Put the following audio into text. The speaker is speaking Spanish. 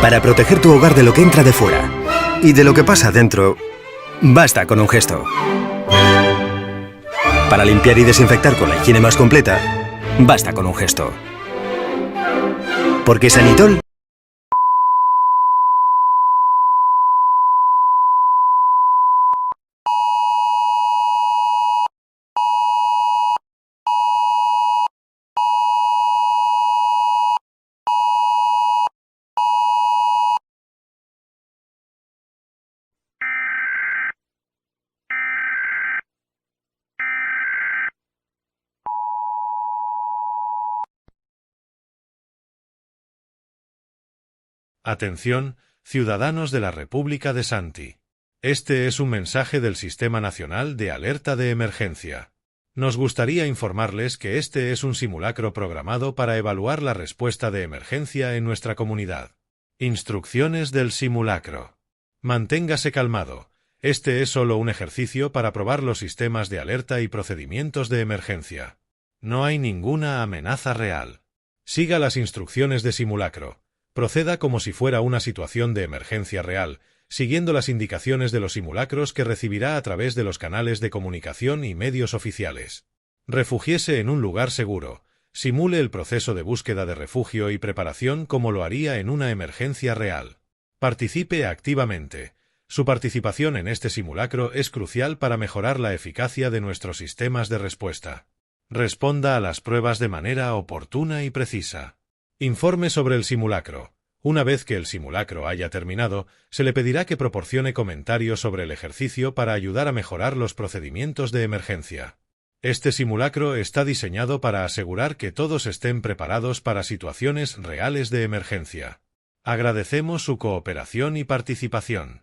Para proteger tu hogar de lo que entra de fuera y de lo que pasa dentro, basta con un gesto. Para limpiar y desinfectar con la higiene más completa, basta con un gesto. Porque Sanitol... Atención, ciudadanos de la República de Santi. Este es un mensaje del Sistema Nacional de Alerta de Emergencia. Nos gustaría informarles que este es un simulacro programado para evaluar la respuesta de emergencia en nuestra comunidad. Instrucciones del simulacro. Manténgase calmado. Este es solo un ejercicio para probar los sistemas de alerta y procedimientos de emergencia. No hay ninguna amenaza real. Siga las instrucciones de simulacro. Proceda como si fuera una situación de emergencia real, siguiendo las indicaciones de los simulacros que recibirá a través de los canales de comunicación y medios oficiales. Refúgiese en un lugar seguro. Simule el proceso de búsqueda de refugio y preparación como lo haría en una emergencia real. Participe activamente. Su participación en este simulacro es crucial para mejorar la eficacia de nuestros sistemas de respuesta. Responda a las pruebas de manera oportuna y precisa. Informe sobre el simulacro. Una vez que el simulacro haya terminado, se le pedirá que proporcione comentarios sobre el ejercicio para ayudar a mejorar los procedimientos de emergencia. Este simulacro está diseñado para asegurar que todos estén preparados para situaciones reales de emergencia. Agradecemos su cooperación y participación.